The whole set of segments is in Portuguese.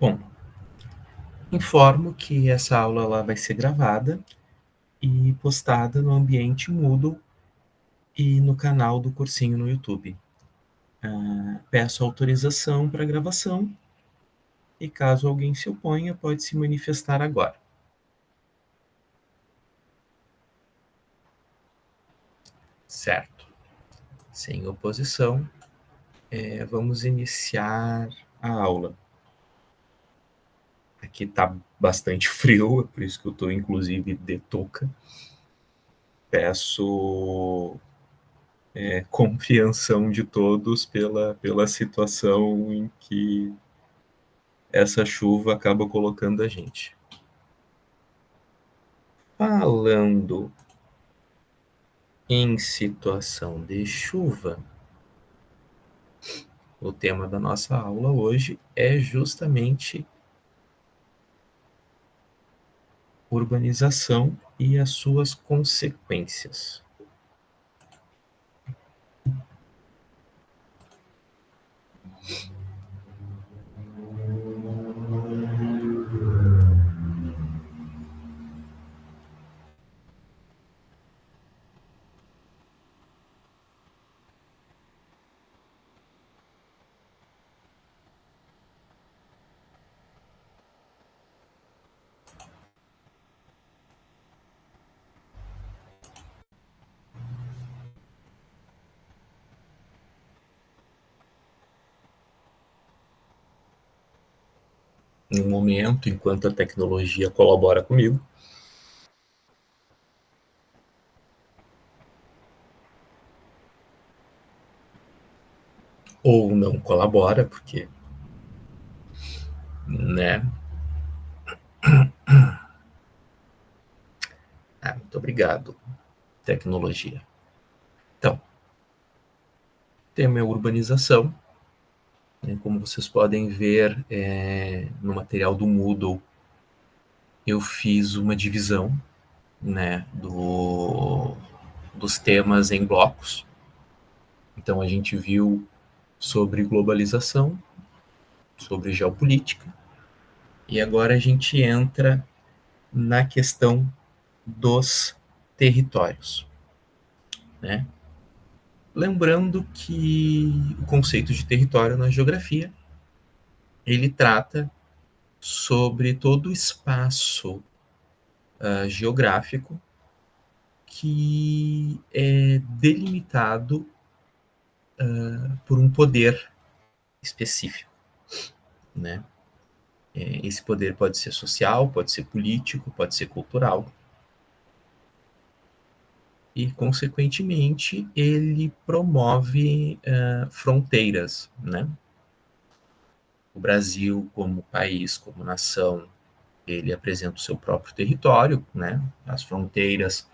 Bom, informo que essa aula ela vai ser gravada e postada no ambiente Moodle e no canal do cursinho no YouTube. Peço autorização para gravação e caso alguém se oponha, pode se manifestar agora. Certo. Sem oposição, vamos iniciar a aula. Aqui está bastante frio, é por isso que eu estou inclusive de touca. Peço compreensão de todos pela situação em que essa chuva acaba colocando a gente. Falando em situação de chuva, o tema da nossa aula hoje é justamente urbanização e as suas consequências. No momento, enquanto a tecnologia colabora comigo, ou não colabora, porque, né? Muito obrigado, tecnologia. Então, tema é urbanização. Como vocês podem ver no material do Moodle, eu fiz uma divisão, né, dos temas em blocos. Então, a gente viu sobre globalização, sobre geopolítica, e agora a gente entra na questão dos territórios, né? Lembrando que o conceito de território na geografia, ele trata sobre todo o espaço geográfico que é delimitado por um poder específico, né? Esse poder pode ser social, pode ser político, pode ser cultural. E, consequentemente, ele promove fronteiras, né? O Brasil, como país, como nação, ele apresenta o seu próprio território, né? As fronteiras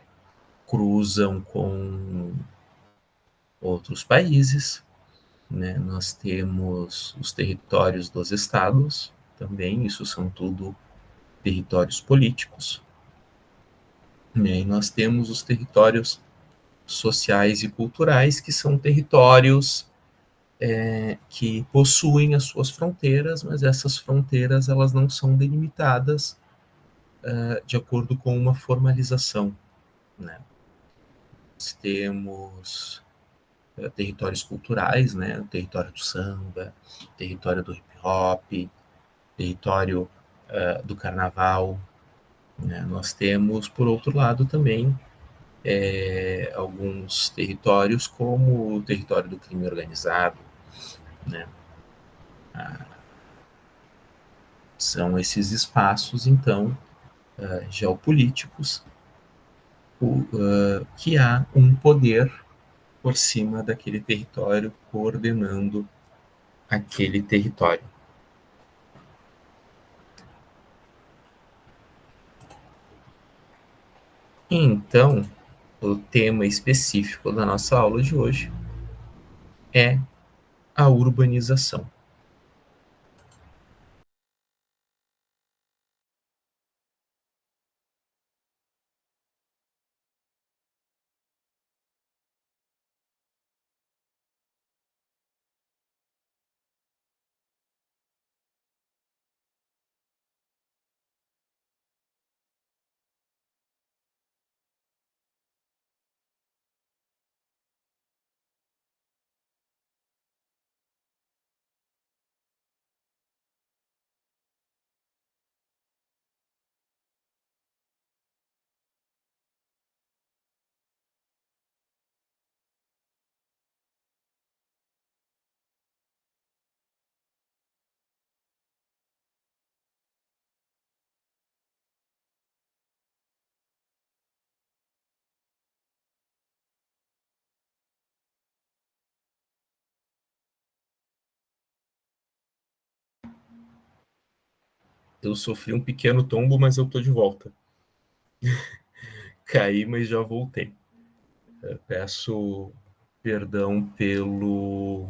cruzam com outros países, né? Nós temos os territórios dos estados também, isso são tudo territórios políticos, né? E nós temos os territórios sociais e culturais, que são territórios que possuem as suas fronteiras, mas essas fronteiras elas não são delimitadas de acordo com uma formalização, né? Nós temos territórios culturais, né? O território do samba, território do hip hop, território do carnaval, né? Nós temos, por outro lado, também alguns territórios, como o território do crime organizado, né? São esses espaços, então, geopolíticos, que há um poder por cima daquele território, coordenando aquele território. Então, o tema específico da nossa aula de hoje é a urbanização. Eu sofri um pequeno tombo, mas eu tô de volta. Caí, mas já voltei. Eu peço perdão pelo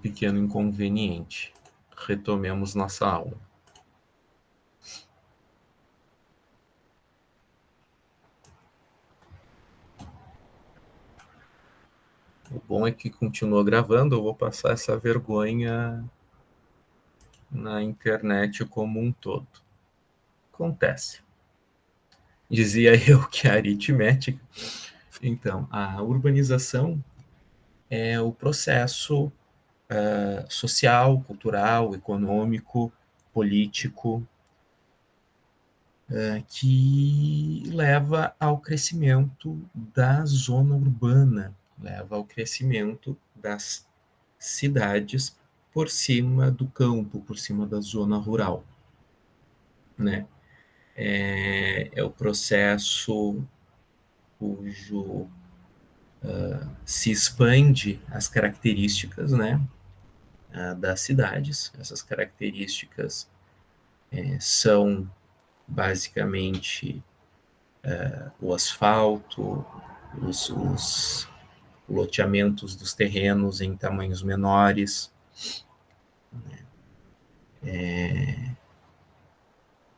pequeno inconveniente. Retomemos nossa aula. O bom é que continua gravando, eu vou passar essa vergonha na internet como um todo. Acontece. Dizia eu que a aritmética. Então, a urbanização é o processo social, cultural, econômico, político, que leva ao crescimento da zona urbana, leva ao crescimento das cidades por cima do campo, por cima da zona rural, né? É o processo cujo se expande as características, né, das cidades. Essas características são basicamente o asfalto, os loteamentos dos terrenos em tamanhos menores,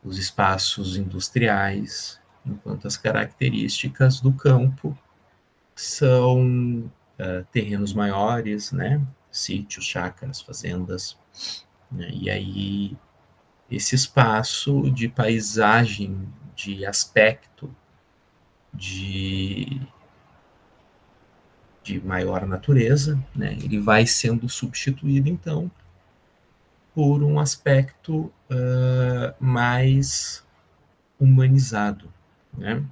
os espaços industriais, enquanto as características do campo são terrenos maiores, né? Sítios, chácaras, fazendas, né? E aí esse espaço de paisagem, de aspecto, de, de maior natureza, né? Ele vai sendo substituído então por um aspecto mais humanizado, né?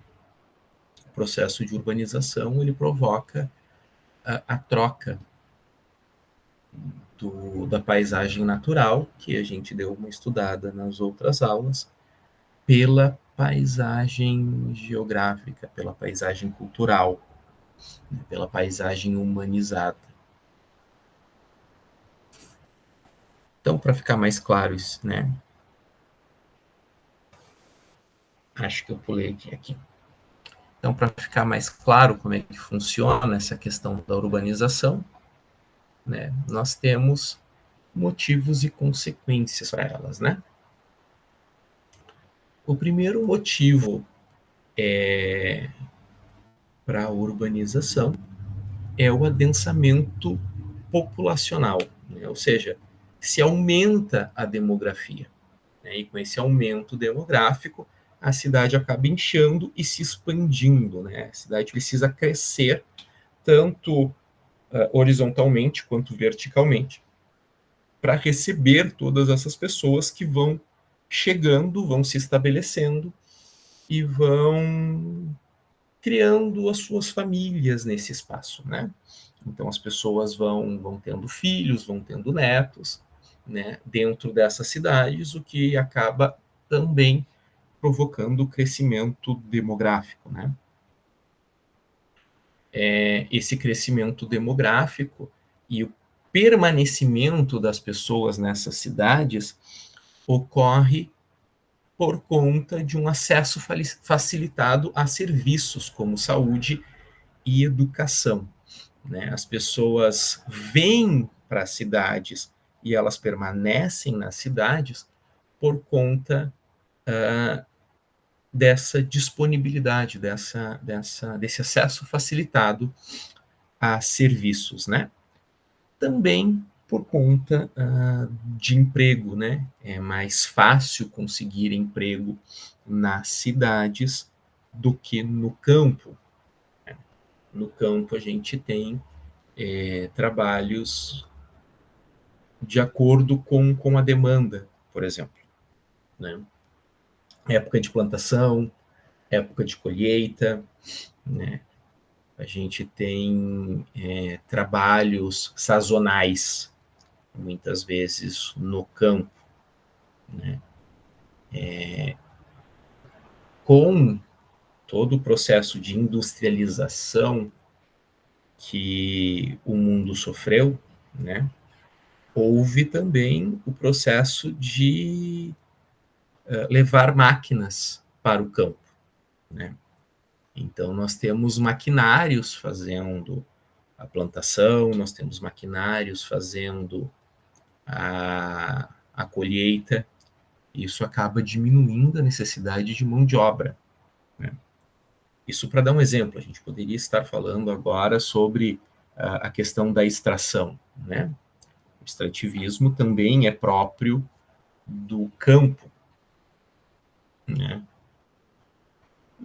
O processo de urbanização ele provoca a troca da paisagem natural, que a gente deu uma estudada nas outras aulas, pela paisagem geográfica, pela paisagem cultural, né, pela paisagem humanizada. Então, para ficar mais claro isso, né? Acho que eu pulei aqui. Então, para ficar mais claro como é que funciona essa questão da urbanização, né, nós temos motivos e consequências para elas, né? O primeiro motivo para a urbanização é o adensamento populacional, né? Ou seja, se aumenta a demografia, né? E com esse aumento demográfico, a cidade acaba inchando e se expandindo, né? A cidade precisa crescer tanto horizontalmente quanto verticalmente para receber todas essas pessoas que vão chegando, vão se estabelecendo e vão criando as suas famílias nesse espaço, né? Então as pessoas vão tendo filhos, vão tendo netos, né, dentro dessas cidades, o que acaba também provocando o crescimento demográfico, né? Esse crescimento demográfico e o permanecimento das pessoas nessas cidades ocorre por conta de um acesso facilitado a serviços como saúde e educação, né? As pessoas vêm para as cidades e elas permanecem nas cidades por conta dessa disponibilidade, desse acesso facilitado a serviços, né? Também por conta de emprego, né? É mais fácil conseguir emprego nas cidades do que no campo. No campo a gente tem trabalhos de acordo com a demanda, por exemplo, né? Época de plantação, época de colheita, né? A gente tem trabalhos sazonais, muitas vezes no campo, né? Com todo o processo de industrialização que o mundo sofreu, né? houve também o processo de levar máquinas para o campo, né? Então, nós temos maquinários fazendo a plantação, nós temos maquinários fazendo a colheita, e isso acaba diminuindo a necessidade de mão de obra, né? Isso para dar um exemplo, a gente poderia estar falando agora sobre a questão da extração, né? O extrativismo também é próprio do campo, né?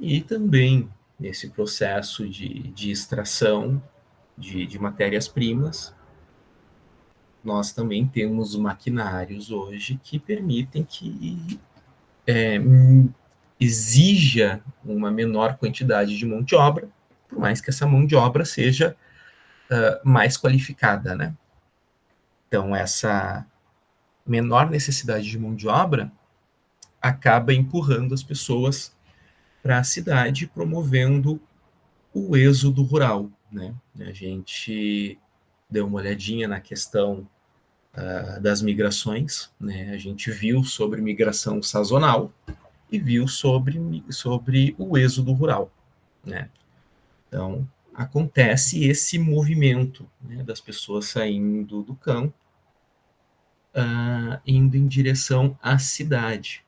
E também nesse processo de extração de matérias-primas, nós também temos maquinários hoje que permitem que exija uma menor quantidade de mão de obra, por mais que essa mão de obra seja mais qualificada, né? Então, essa menor necessidade de mão de obra acaba empurrando as pessoas para a cidade, promovendo o êxodo rural, né? A gente deu uma olhadinha na questão das migrações, né? A gente viu sobre migração sazonal e viu sobre o êxodo rural, né? Então, acontece esse movimento, né, das pessoas saindo do campo, indo em direção à cidade,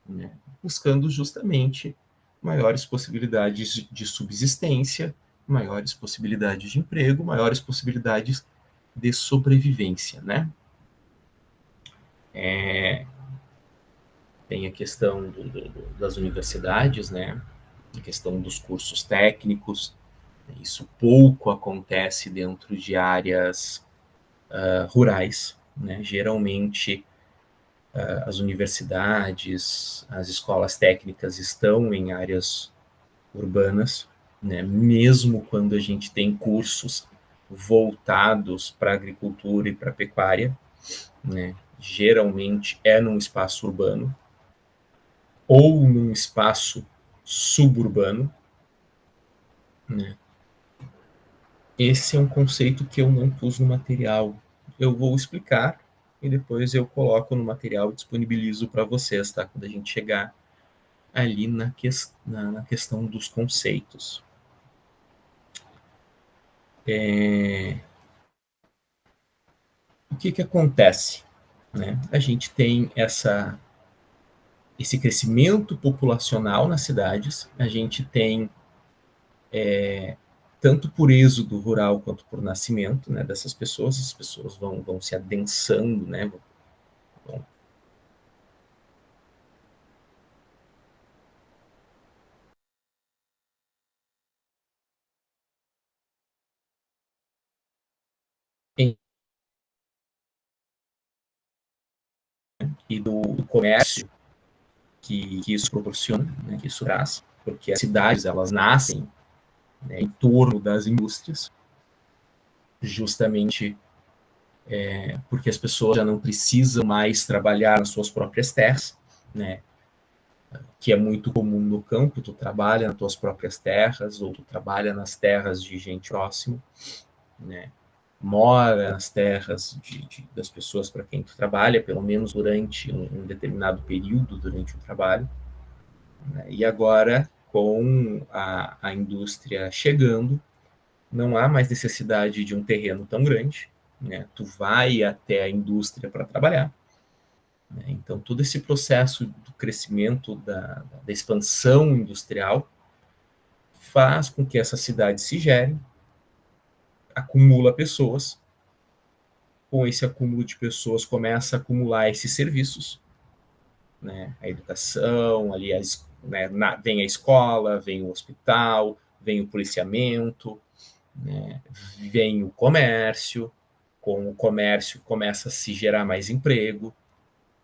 né, buscando justamente maiores possibilidades de subsistência, maiores possibilidades de emprego, maiores possibilidades de sobrevivência, né? Tem a questão das universidades, né? A questão dos cursos técnicos. Isso pouco acontece dentro de áreas rurais, né? Geralmente, as universidades, as escolas técnicas estão em áreas urbanas, né? Mesmo quando a gente tem cursos voltados para a agricultura e para a pecuária, né? Geralmente é num espaço urbano ou num espaço suburbano, né? Esse é um conceito que eu não pus no material. Eu vou explicar e depois eu coloco no material e disponibilizo para vocês, tá? Quando a gente chegar ali na questão dos conceitos. O que acontece, né? A gente tem esse crescimento populacional nas cidades, a gente tem tanto por êxodo rural quanto por nascimento, né, dessas pessoas, as pessoas vão se adensando, né, vão... E do comércio que isso proporciona, né, que isso traz, porque as cidades elas nascem, né, em torno das indústrias, justamente porque as pessoas já não precisam mais trabalhar nas suas próprias terras, né, que é muito comum no campo, tu trabalha nas tuas próprias terras, ou tu trabalha nas terras de gente próxima, né, mora nas terras das pessoas para quem tu trabalha, pelo menos durante um determinado período durante o trabalho, né, e agora, com a indústria chegando, não há mais necessidade de um terreno tão grande, né, tu vai até a indústria para trabalhar, né, então todo esse processo do crescimento, da expansão industrial, faz com que essa cidade se gere, acumula pessoas, com esse acúmulo de pessoas começa a acumular esses serviços, né, a educação, ali né, vem a escola, vem o hospital, vem o policiamento, né, vem o comércio, com o comércio começa a se gerar mais emprego,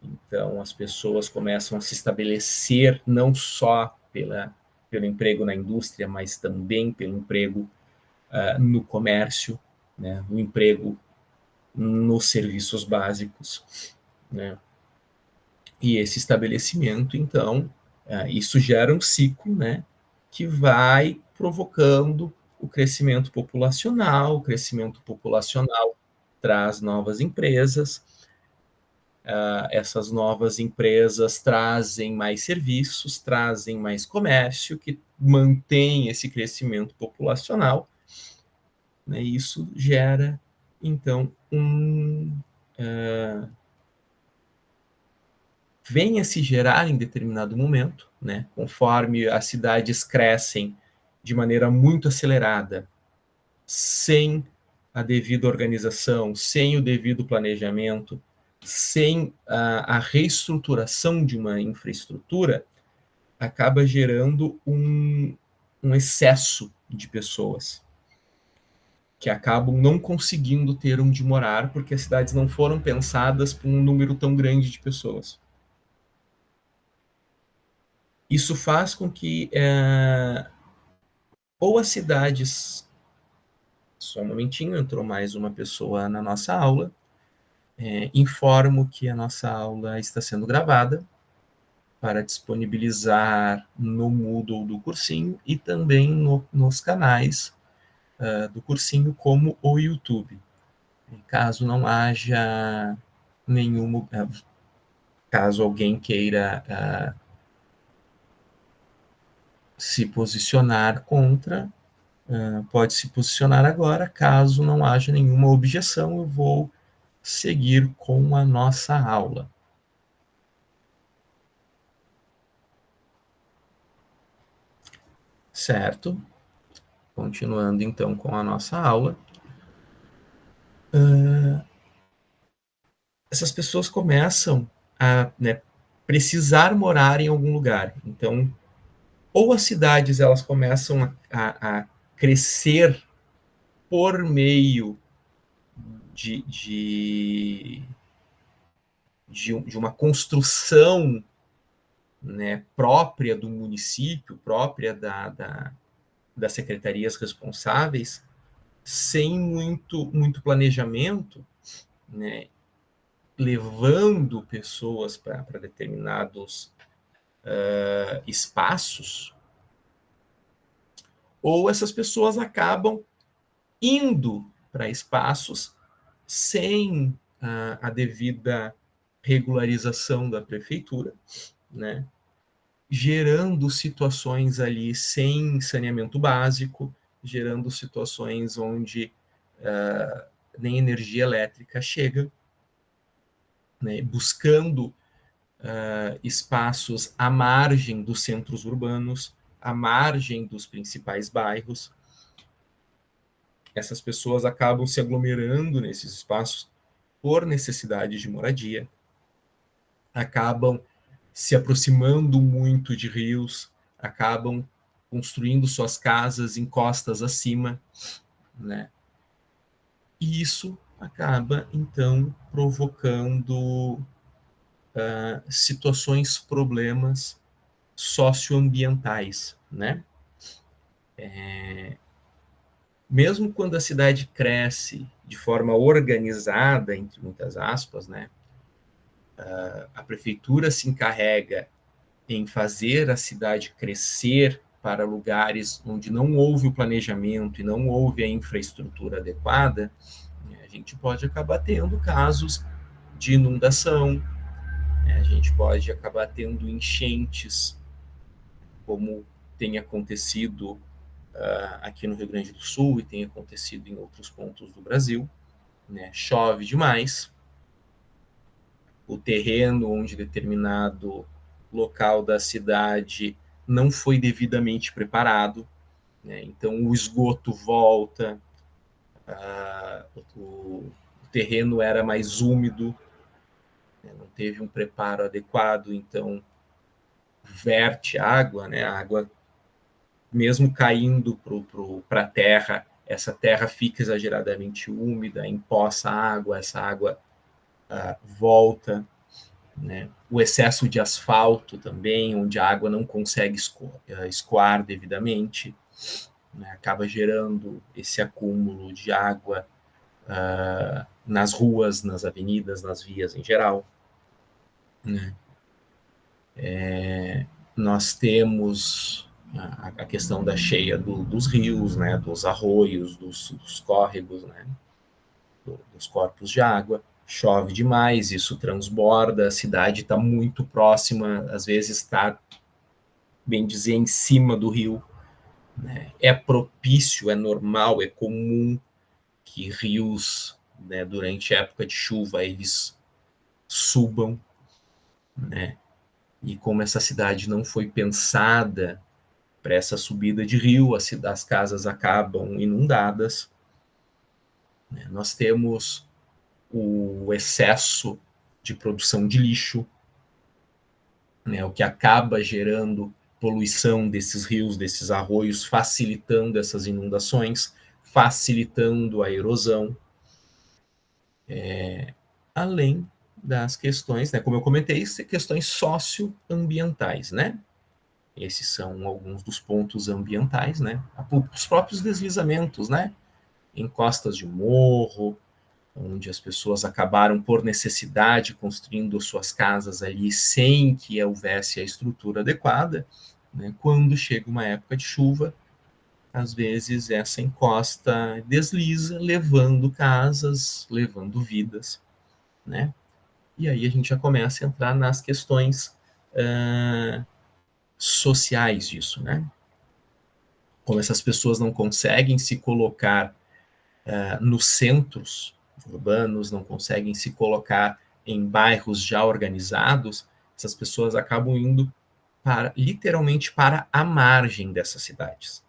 então as pessoas começam a se estabelecer não só pelo emprego na indústria, mas também pelo emprego no comércio, né, no emprego nos serviços básicos, né? E esse estabelecimento, então, isso gera um ciclo, né, que vai provocando o crescimento populacional traz novas empresas, essas novas empresas trazem mais serviços, trazem mais comércio, que mantém esse crescimento populacional, né? Isso gera, então, vem a se gerar em determinado momento, né? Conforme as cidades crescem de maneira muito acelerada, sem a devida organização, sem o devido planejamento, sem a reestruturação de uma infraestrutura, acaba gerando um excesso de pessoas que acabam não conseguindo ter onde morar porque as cidades não foram pensadas para um número tão grande de pessoas. Isso faz com que ou as cidades... Só um momentinho, entrou mais uma pessoa na nossa aula. Informo que a nossa aula está sendo gravada para disponibilizar no Moodle do cursinho e também nos canais do cursinho, como o YouTube. Caso não haja nenhuma... caso alguém queira se posicionar contra, pode se posicionar agora. Caso não haja nenhuma objeção, eu vou seguir com a nossa aula. Certo? Continuando, então, com a nossa aula. Essas pessoas começam a, né, precisar morar em algum lugar. Então, ou as cidades elas começam a crescer por meio de uma construção, né, própria do município, própria das secretarias responsáveis, sem muito planejamento, né, levando pessoas para determinados espaços, ou essas pessoas acabam indo para espaços sem a devida regularização da prefeitura, né, gerando situações ali sem saneamento básico, gerando situações onde nem energia elétrica chega, né, buscando espaços à margem dos centros urbanos, à margem dos principais bairros. Essas pessoas acabam se aglomerando nesses espaços por necessidade de moradia, acabam se aproximando muito de rios, acabam construindo suas casas em costas acima, né? E isso acaba, então, provocando situações, problemas socioambientais, né? Mesmo quando a cidade cresce de forma organizada, entre muitas aspas, né? A prefeitura se encarrega em fazer a cidade crescer para lugares onde não houve o planejamento e não houve a infraestrutura adequada, a gente pode acabar tendo casos de inundação, a gente pode acabar tendo enchentes, como tem acontecido aqui no Rio Grande do Sul e tem acontecido em outros pontos do Brasil, né? Chove demais, o terreno onde determinado local da cidade não foi devidamente preparado, né? Então o esgoto volta, o terreno era mais úmido, né? Não teve um preparo adequado, então verte água, né? A água, mesmo caindo para a terra, essa terra fica exageradamente úmida, empoça água, essa água volta, né? O excesso de asfalto também, onde a água não consegue escoar devidamente, né? Acaba gerando esse acúmulo de água nas ruas, nas avenidas, nas vias em geral, né? Nós temos a questão da cheia dos rios, né? Dos arroios, dos córregos, né? dos corpos de água, chove demais, isso transborda, a cidade está muito próxima, às vezes está, bem dizer, em cima do rio, né? É propício, é normal, é comum que rios, né, durante a época de chuva, eles subam, né? E como essa cidade não foi pensada para essa subida de rio, as casas acabam inundadas, né? Nós temos o excesso de produção de lixo, né, o que acaba gerando poluição desses rios, desses arroios, facilitando essas inundações, facilitando a erosão, além das questões, né, como eu comentei, questões socioambientais, né? Esses são alguns dos pontos ambientais, né? Os próprios deslizamentos, né? Em costas de morro, onde as pessoas acabaram, por necessidade, construindo suas casas ali sem que houvesse a estrutura adequada, né? Quando chega uma época de chuva, às vezes essa encosta desliza, levando casas, levando vidas, né? E aí a gente já começa a entrar nas questões sociais disso, né? Como essas pessoas não conseguem se colocar nos centros urbanos, não conseguem se colocar em bairros já organizados, essas pessoas acabam indo literalmente para a margem dessas cidades,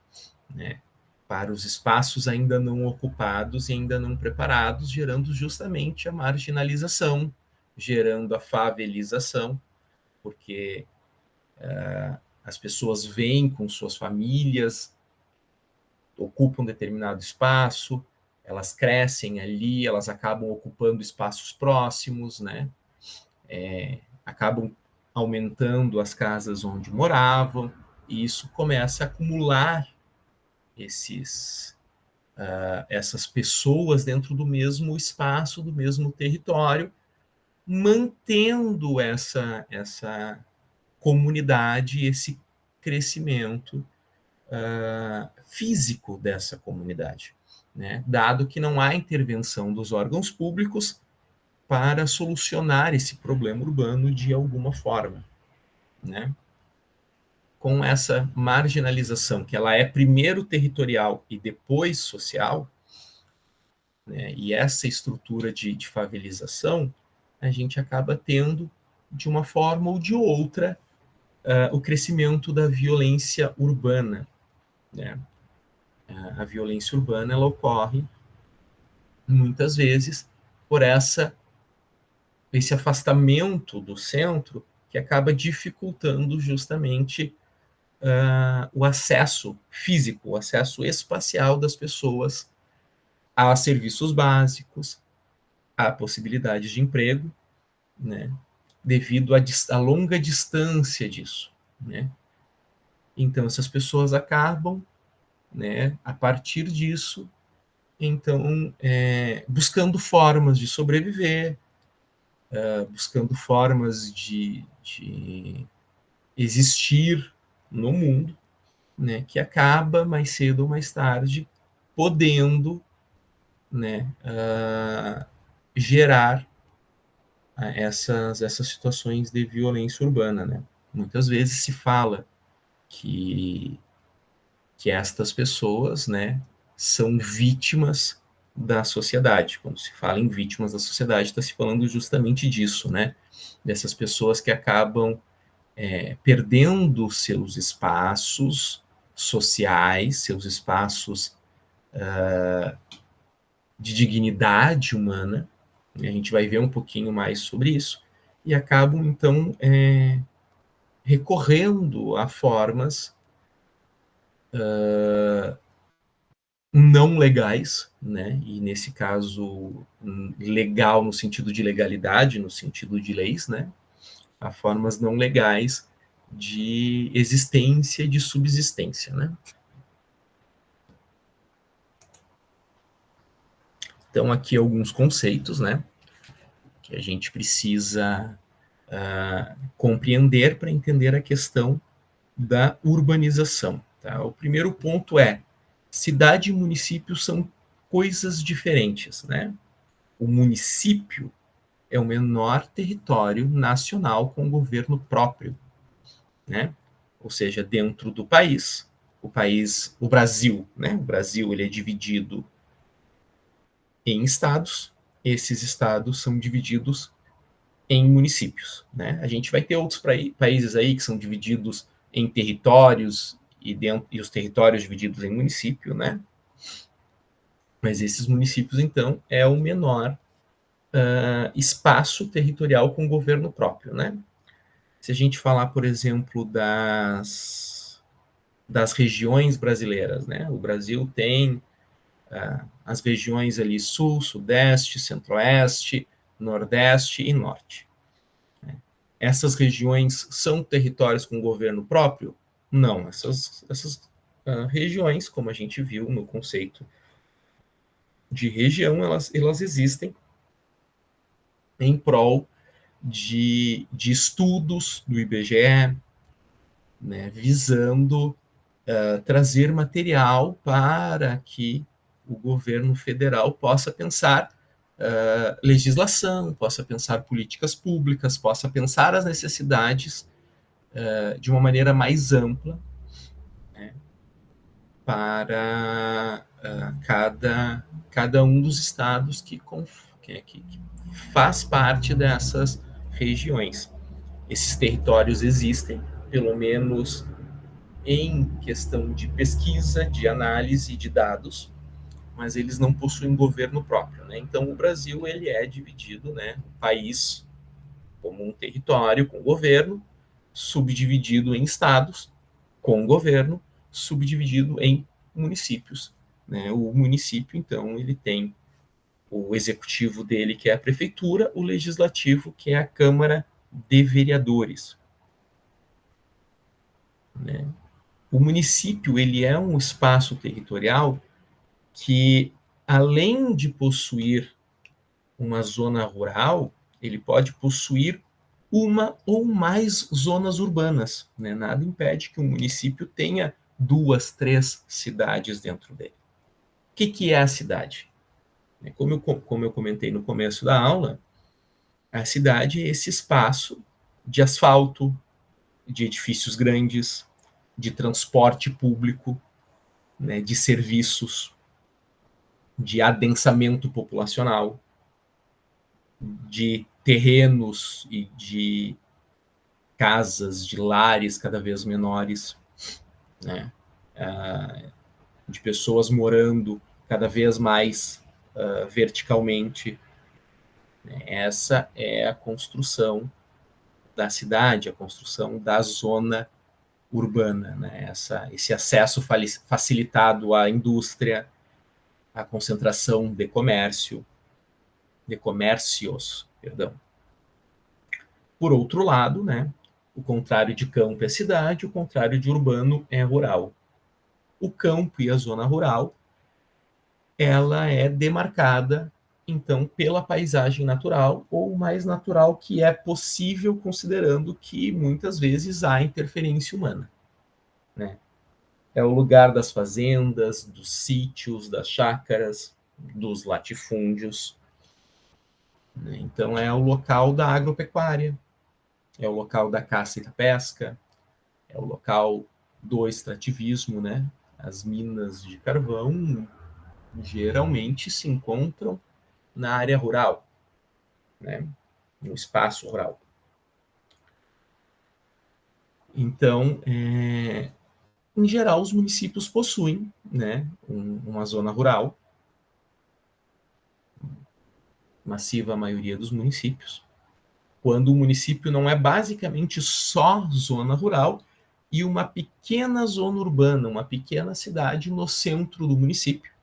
né? Para os espaços ainda não ocupados e ainda não preparados, gerando justamente a marginalização, gerando a favelização, porque as pessoas vêm com suas famílias, ocupam determinado espaço, elas crescem ali, elas acabam ocupando espaços próximos, né? Acabam aumentando as casas onde moravam, e isso começa a acumular essas pessoas dentro do mesmo espaço, do mesmo território, mantendo essa comunidade, esse crescimento físico dessa comunidade, né? Dado que não há intervenção dos órgãos públicos para solucionar esse problema urbano de alguma forma, né? Com essa marginalização, que ela é primeiro territorial e depois social, né? E essa estrutura de favelização, a gente acaba tendo, de uma forma ou de outra, o crescimento da violência urbana, né? A violência urbana, ela ocorre muitas vezes por esse afastamento do centro, que acaba dificultando justamente o acesso físico, o acesso espacial das pessoas a serviços básicos, a possibilidades de emprego, né, devido à longa distância disso, né? Então essas pessoas acabam, né, a partir disso, então buscando formas de sobreviver, buscando formas de existir no mundo, né, que acaba mais cedo ou mais tarde podendo, né, gerar essas situações de violência urbana, né? Muitas vezes se fala que, que estas pessoas, né, são vítimas da sociedade. Quando se fala em vítimas da sociedade, está se falando justamente disso, né? Dessas pessoas que acabam perdendo seus espaços sociais, seus espaços de dignidade humana. A gente vai ver um pouquinho mais sobre isso, e acabam, então, recorrendo a formas não legais, né? E nesse caso, legal no sentido de legalidade, no sentido de leis, né? A formas não legais de existência e de subsistência, né? Então, aqui alguns conceitos, né? Que a gente precisa compreender para entender a questão da urbanização. Tá? O primeiro ponto é: cidade e município são coisas diferentes, né? O município é o menor território nacional com governo próprio, né? Ou seja, dentro do país, o Brasil, né? O Brasil ele é dividido em estados. Esses estados são divididos em municípios, né? A gente vai ter outros países aí que são divididos em territórios e os territórios divididos em município, né? Mas esses municípios, então, é o menor espaço territorial com governo próprio, né? Se a gente falar, por exemplo, das regiões brasileiras, né? O Brasil tem as regiões ali sul, sudeste, centro-oeste, nordeste e norte. Essas regiões são territórios com governo próprio? Não, essas regiões, como a gente viu no conceito de região, elas existem em prol de estudos do IBGE, né, visando trazer material para que o governo federal possa pensar legislação, possa pensar políticas públicas, possa pensar as necessidades de uma maneira mais ampla, né, para cada um dos estados que faz parte dessas regiões. Esses territórios existem, pelo menos em questão de pesquisa, de análise de dados, mas eles não possuem governo próprio, né? Então o Brasil ele é dividido, né, o país como um território com governo, subdividido em estados com governo, subdividido em municípios, né? O município então ele tem o executivo dele que é a prefeitura, o legislativo que é a Câmara de Vereadores, né? O município ele é um espaço territorial que, além de possuir uma zona rural, ele pode possuir uma ou mais zonas urbanas, né? Nada impede que um município tenha 2, 3 cidades dentro dele. O que é a cidade? Como eu comentei no começo da aula, a cidade é esse espaço de asfalto, de edifícios grandes, de transporte público, né, de serviços, de adensamento populacional, de terrenos e de casas, de lares cada vez menores, né? De pessoas morando cada vez mais verticalmente. Né? Essa é a construção da cidade, a construção da zona urbana, né? Esse acesso facilitado à indústria, à concentração de comércios, perdão. Por outro lado, né, o contrário de campo é cidade, o contrário de urbano é rural. O campo e a zona rural, ela é demarcada, então, pela paisagem natural, ou mais natural que é possível, considerando que muitas vezes há interferência humana, né? É o lugar das fazendas, dos sítios, das chácaras, dos latifúndios, né? Então, é o local da agropecuária, é o local da caça e da pesca, é o local do extrativismo, né? As minas de carvão geralmente se encontram na área rural, né? No espaço rural. Então, em geral, os municípios possuem, né, uma zona rural, massiva maioria dos municípios, quando o município não é basicamente só zona rural e uma pequena zona urbana, uma pequena cidade no centro do município,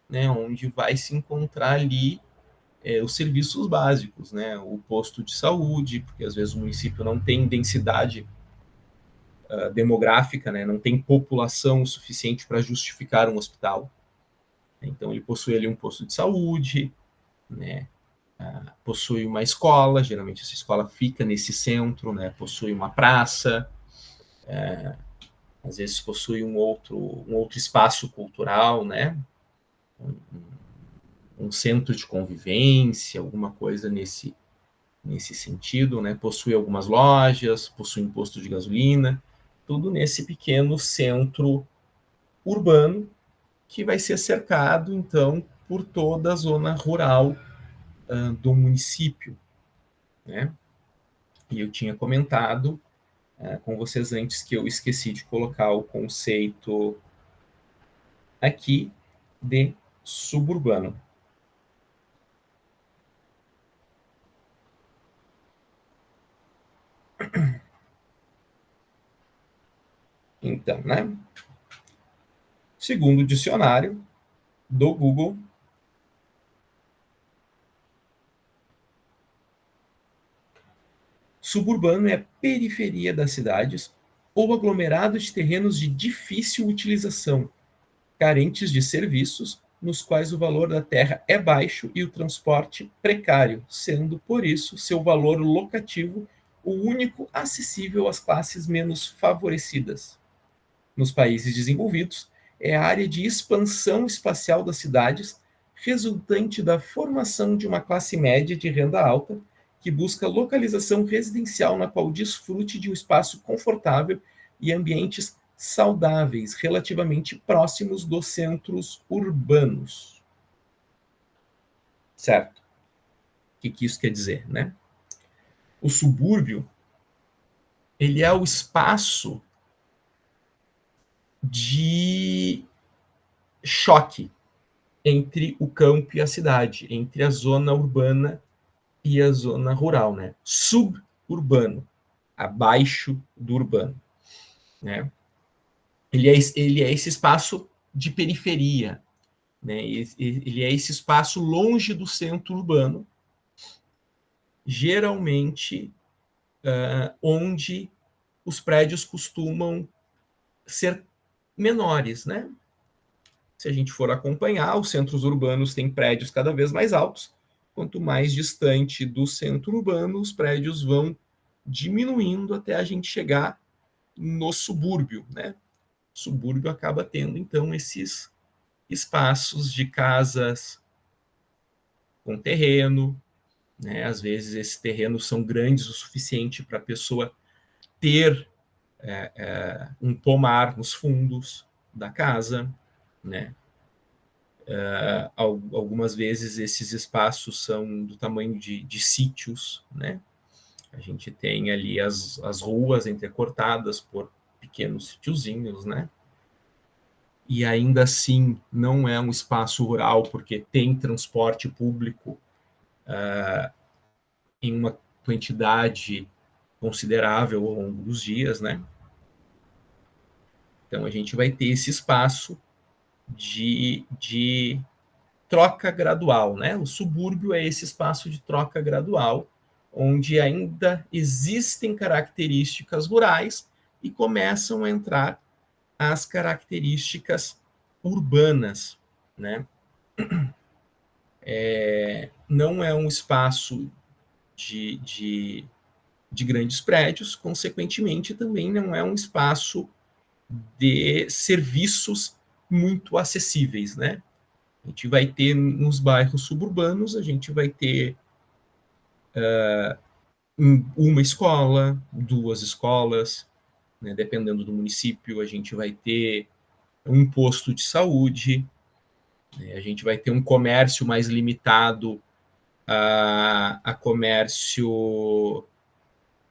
né, onde vai se encontrar ali os serviços básicos, né, o posto de saúde, porque às vezes o município não tem densidade demográfica, né, não tem população suficiente para justificar um hospital. Então ele possui ali um posto de saúde, né, possui uma escola, geralmente essa escola fica nesse centro, né, possui uma praça, às vezes possui um outro espaço cultural, né, um centro de convivência, alguma coisa nesse sentido, né? Possui algumas lojas, possui um posto de gasolina, tudo nesse pequeno centro urbano que vai ser cercado, então, por toda a zona rural do município, né? E eu tinha comentado com vocês antes que eu esqueci de colocar o conceito aqui de suburbano. Então, né? Segundo o dicionário do Google, suburbano é a periferia das cidades ou aglomerado de terrenos de difícil utilização, carentes de serviços, nos quais o valor da terra é baixo e o transporte precário, sendo, por isso, seu valor locativo o único acessível às classes menos favorecidas. Nos países desenvolvidos, é a área de expansão espacial das cidades, resultante da formação de uma classe média de renda alta, que busca localização residencial na qual desfrute de um espaço confortável e ambientes saudáveis relativamente próximos dos centros urbanos. Certo? O que isso quer dizer, né? O subúrbio, ele é o espaço de choque entre o campo e a cidade, entre a zona urbana e a zona rural, né? Suburbano, abaixo do urbano, né? Ele é esse espaço de periferia, né? Ele é esse espaço longe do centro urbano, geralmente onde os prédios costumam ser menores, né? Se a gente for acompanhar, os centros urbanos têm prédios cada vez mais altos. Quanto mais distante do centro urbano, os prédios vão diminuindo até a gente chegar no subúrbio, né? O subúrbio acaba tendo, então, esses espaços de casas com terreno, né? Às vezes esses terrenos são grandes o suficiente para a pessoa ter um pomar nos fundos da casa, né? Algumas vezes esses espaços são do tamanho de sítios, né? A gente tem ali as ruas entrecortadas por pequenos sítiozinhos, né? E ainda assim não é um espaço rural, porque tem transporte público em uma quantidade considerável ao longo dos dias, né? Então a gente vai ter esse espaço de troca gradual, né? O subúrbio é esse espaço de troca gradual, onde ainda existem características rurais e começam a entrar as características urbanas, né? Não é um espaço de grandes prédios, consequentemente, também não é um espaço de serviços muito acessíveis, né? A gente vai ter nos bairros suburbanos, a gente vai ter uma escola, duas escolas, né? Dependendo do município, a gente vai ter um posto de saúde, né? A gente vai ter um comércio mais limitado a comércio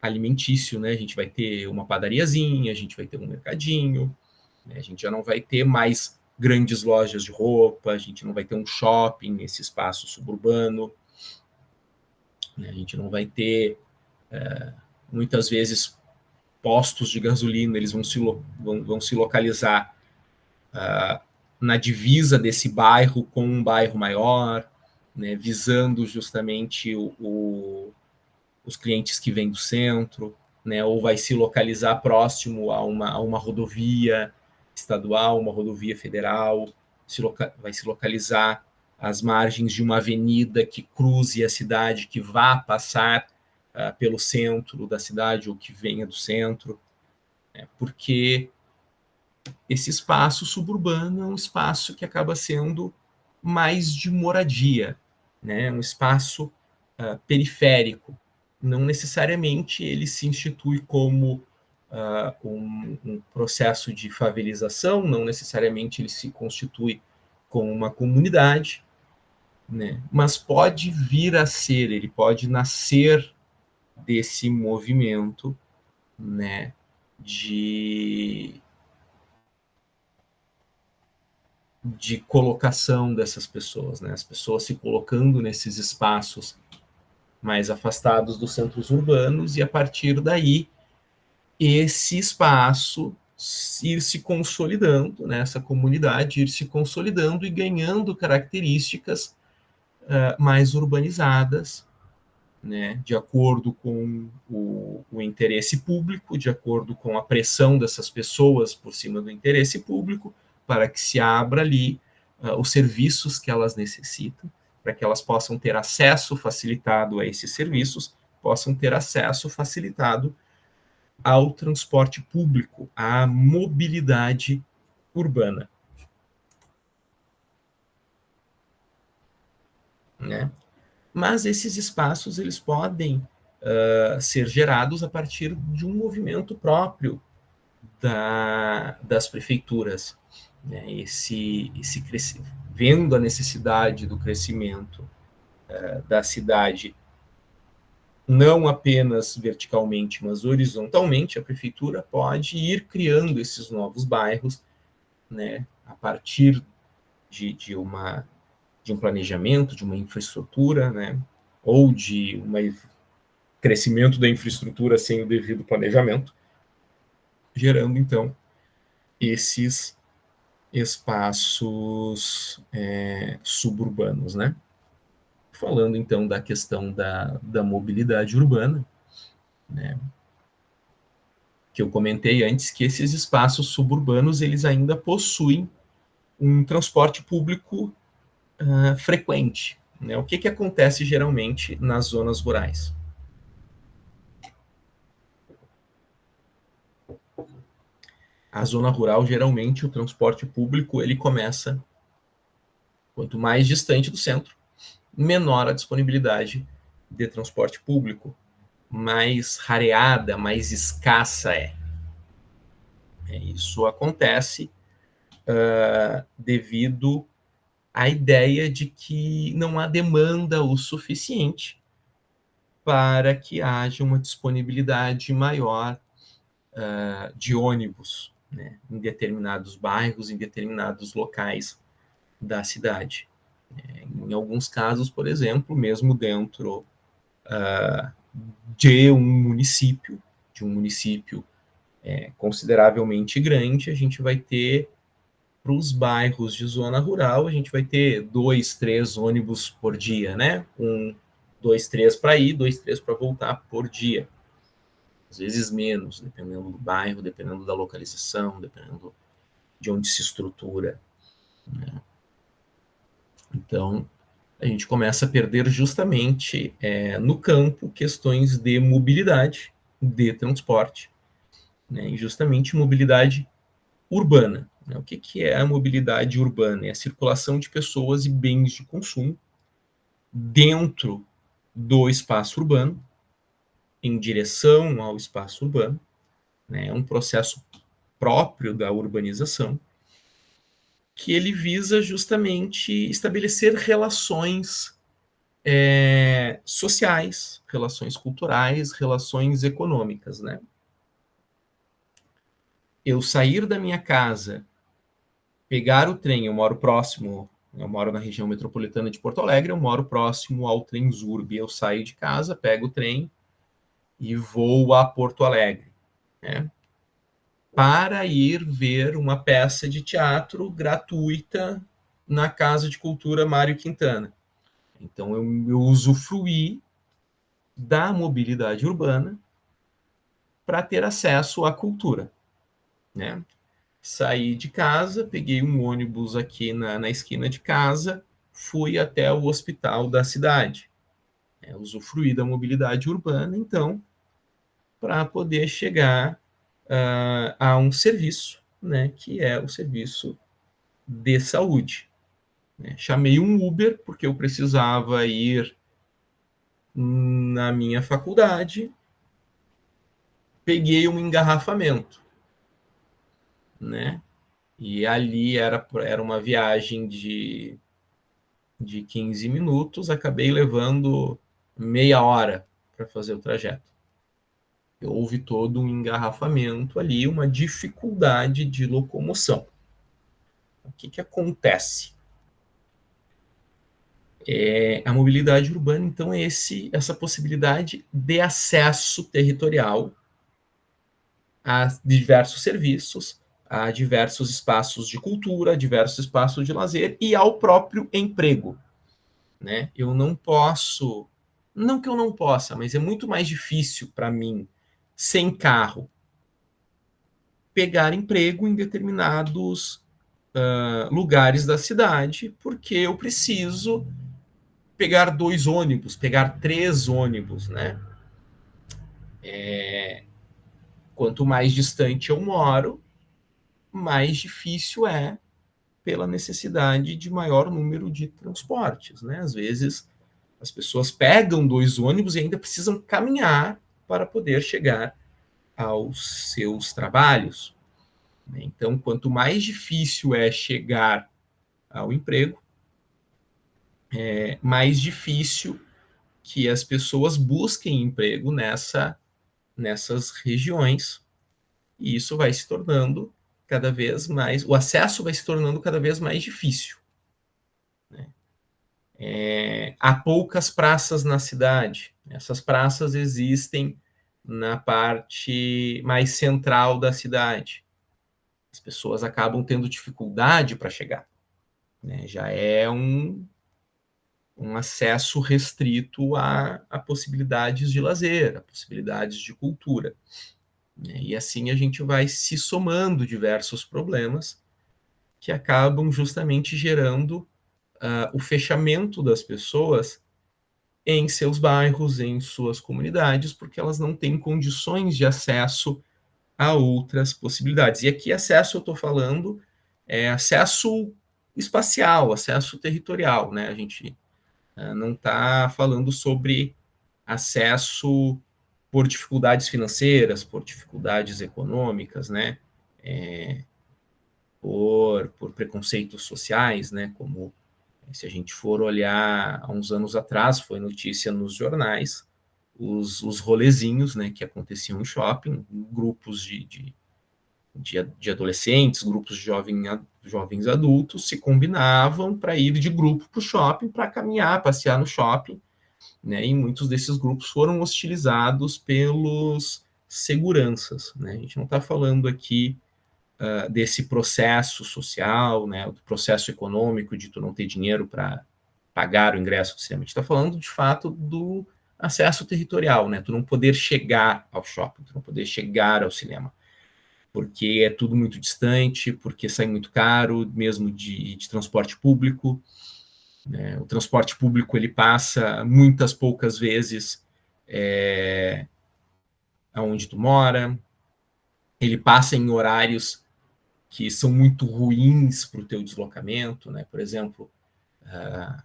alimentício, né? A gente vai ter uma padariazinha, a gente vai ter um mercadinho, né? A gente já não vai ter mais grandes lojas de roupa, a gente não vai ter um shopping nesse espaço suburbano, né? A gente não vai ter, muitas vezes, postos de gasolina, eles vão se localizar na divisa desse bairro com um bairro maior, né? Visando justamente os clientes que vêm do centro, né? Ou vai se localizar próximo a uma rodovia estadual, uma rodovia federal, vai se localizar às margens de uma avenida que cruze a cidade, que vá passar pelo centro da cidade ou que venha do centro, né? Porque esse espaço suburbano é um espaço que acaba sendo mais de moradia, né? Um espaço periférico. Não necessariamente ele se institui como um processo de favelização, não necessariamente ele se constitui como uma comunidade, né? Mas pode vir a ser, ele pode nascer desse movimento, né, de colocação dessas pessoas, né? As pessoas se colocando nesses espaços mais afastados dos centros urbanos, e a partir daí esse espaço ir se consolidando, né? Essa comunidade ir se consolidando e ganhando características mais urbanizadas, né? De acordo com o interesse público, de acordo com a pressão dessas pessoas por cima do interesse público, para que se abra ali os serviços que elas necessitam, para que elas possam ter acesso facilitado a esses serviços, possam ter acesso facilitado ao transporte público, à mobilidade urbana, né? Mas esses espaços eles podem ser gerados a partir de um movimento próprio das prefeituras, né? Vendo a necessidade do crescimento da cidade, não apenas verticalmente, mas horizontalmente, a prefeitura pode ir criando esses novos bairros, né, a partir de um planejamento, de uma infraestrutura, né, ou de um crescimento da infraestrutura sem o devido planejamento, gerando, então, esses espaços suburbanos, né? Falando, então, da questão da mobilidade urbana, né, que eu comentei antes, que esses espaços suburbanos, eles ainda possuem um transporte público frequente, né? O que acontece geralmente nas zonas rurais? A zona rural, geralmente, o transporte público ele começa, quanto mais distante do centro, menor a disponibilidade de transporte público, mais rareada, mais escassa é. Isso acontece devido à ideia de que não há demanda o suficiente para que haja uma disponibilidade maior de ônibus, né, em determinados bairros, em determinados locais da cidade. Em alguns casos, por exemplo, mesmo dentro de um município, consideravelmente grande, a gente vai ter, para os bairros de zona rural, a gente vai ter 2, 3 ônibus por dia, né? 2, 3 para ir, 2, 3 para voltar por dia. Às vezes menos, dependendo do bairro, dependendo da localização, dependendo de onde se estrutura, né? Então, a gente começa a perder justamente no campo questões de mobilidade, de transporte, né? E justamente mobilidade urbana, né? O que é a mobilidade urbana? É a circulação de pessoas e bens de consumo dentro do espaço urbano, em direção ao espaço urbano, né? É um processo próprio da urbanização, que ele visa justamente estabelecer relações sociais, relações culturais, relações econômicas, né? Eu sair da minha casa, pegar o trem, eu moro próximo, eu moro na região metropolitana de Porto Alegre, eu moro próximo ao Transurb, eu saio de casa, pego o trem e vou a Porto Alegre, né, para ir ver uma peça de teatro gratuita na Casa de Cultura Mário Quintana. Então eu usufruí da mobilidade urbana para ter acesso à cultura, né? Saí de casa, peguei um ônibus aqui na esquina de casa, fui até o hospital da cidade. Usufruí da mobilidade urbana, então, para poder chegar a um serviço, né, que é o serviço de saúde. né? Chamei um Uber porque eu precisava ir na minha faculdade, peguei um engarrafamento, né? E ali era uma viagem de 15 minutos, acabei levando meia hora para fazer o trajeto. Houve todo um engarrafamento ali, uma dificuldade de locomoção. O que acontece? A mobilidade urbana, então, é essa possibilidade de acesso territorial a diversos serviços, a diversos espaços de cultura, a diversos espaços de lazer e ao próprio emprego, né? Eu não posso, não que eu não possa, mas é muito mais difícil para mim, sem carro, pegar emprego em determinados lugares da cidade, porque eu preciso pegar 2 ônibus, pegar 3 ônibus, né? Quanto mais distante eu moro, mais difícil é pela necessidade de maior número de transportes, né? Às vezes as pessoas pegam 2 ônibus e ainda precisam caminhar para poder chegar aos seus trabalhos, né? Então, quanto mais difícil é chegar ao emprego, mais difícil que as pessoas busquem emprego nessas regiões, e isso vai se tornando cada vez mais, o acesso vai se tornando cada vez mais difícil, né? Há poucas praças na cidade. Essas praças existem na parte mais central da cidade. As pessoas acabam tendo dificuldade para chegar, né? Já é um acesso restrito a possibilidades de lazer, a possibilidades de cultura, né? E assim a gente vai se somando diversos problemas que acabam justamente gerando o fechamento das pessoas em seus bairros, em suas comunidades, porque elas não têm condições de acesso a outras possibilidades. E aqui acesso eu estou falando acesso espacial, acesso territorial, né? A gente não está falando sobre acesso por dificuldades financeiras, por dificuldades econômicas, né? Por preconceitos sociais, né? Como se a gente for olhar há uns anos atrás, foi notícia nos jornais, os rolezinhos, né, que aconteciam em shopping, grupos de adolescentes, grupos de jovens adultos se combinavam para ir de grupo para o shopping, para caminhar, passear no shopping, né, e muitos desses grupos foram hostilizados pelos seguranças, né? A gente não está falando aqui desse processo social, né, do processo econômico de tu não ter dinheiro para pagar o ingresso do cinema. A gente está falando, de fato, do acesso territorial, né? Tu não poder chegar ao shopping, tu não poder chegar ao cinema, porque é tudo muito distante, porque sai muito caro, mesmo de transporte público, né? O transporte público, ele passa muitas poucas vezes aonde tu mora, ele passa em horários que são muito ruins para o teu deslocamento, né? Por exemplo, há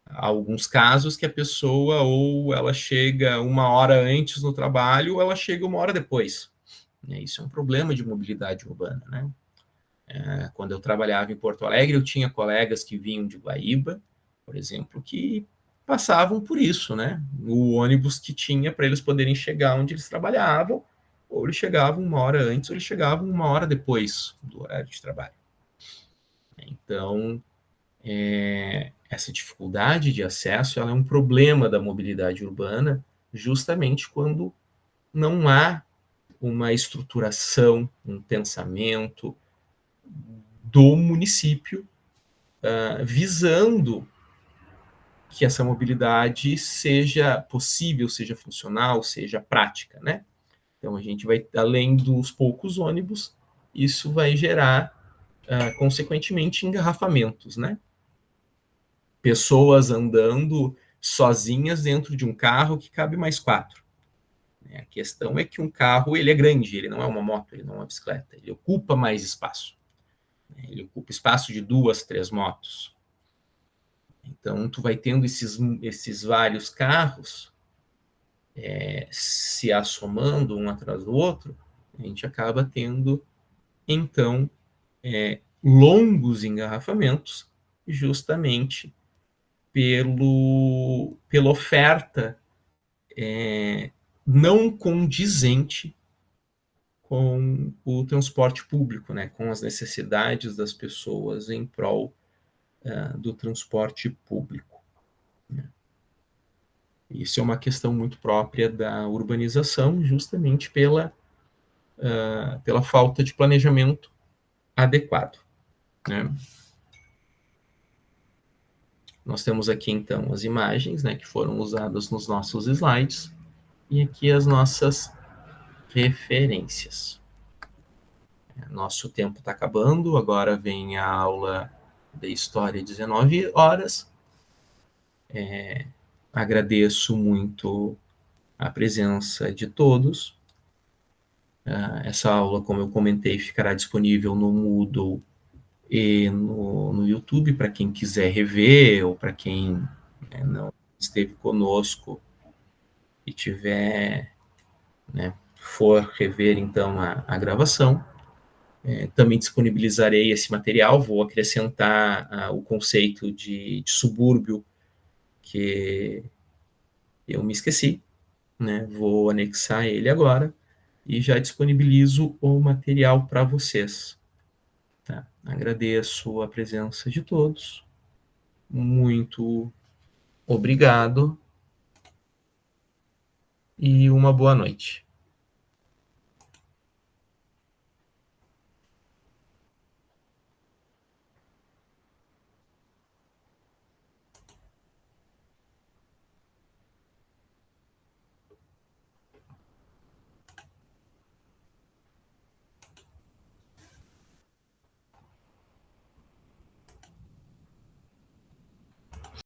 alguns casos que a pessoa ou ela chega 1 hora antes no trabalho ou ela chega 1 hora depois, né? Isso é um problema de mobilidade urbana, né? Quando eu trabalhava em Porto Alegre, eu tinha colegas que vinham de Guaíba, por exemplo, que passavam por isso, né? O ônibus que tinha para eles poderem chegar onde eles trabalhavam, ou eles chegavam 1 hora antes, ou eles chegavam 1 hora depois do horário de trabalho. Então, essa dificuldade de acesso ela é um problema da mobilidade urbana, justamente quando não há uma estruturação, um pensamento do município visando que essa mobilidade seja possível, seja funcional, seja prática, né? Então a gente vai, além dos poucos ônibus, isso vai gerar, consequentemente, engarrafamentos, né? Pessoas andando sozinhas dentro de um carro que cabe mais 4. A questão é que um carro ele é grande, ele não é uma moto, ele não é uma bicicleta, ele ocupa mais espaço. Ele ocupa espaço de 2, 3 motos. Então, tu vai tendo esses vários carros se assomando um atrás do outro, a gente acaba tendo, então, longos engarrafamentos, justamente pela oferta não condizente com o transporte público, né, com as necessidades das pessoas em prol do transporte público. Né. Isso é uma questão muito própria da urbanização, justamente pela falta de planejamento adequado. Né. Nós temos aqui, então, as imagens, né, que foram usadas nos nossos slides, e aqui as nossas referências. Nosso tempo está acabando, agora vem a aula de História, 19 horas. Agradeço muito a presença de todos. Essa aula, como eu comentei, ficará disponível no Moodle e no YouTube para quem quiser rever, ou para quem não esteve conosco e tiver, for rever então a gravação. Também disponibilizarei esse material, vou acrescentar o conceito de subúrbio que eu me esqueci, né? Vou anexar ele agora e já disponibilizo o material para vocês. Tá? Agradeço a presença de todos, muito obrigado e uma boa noite.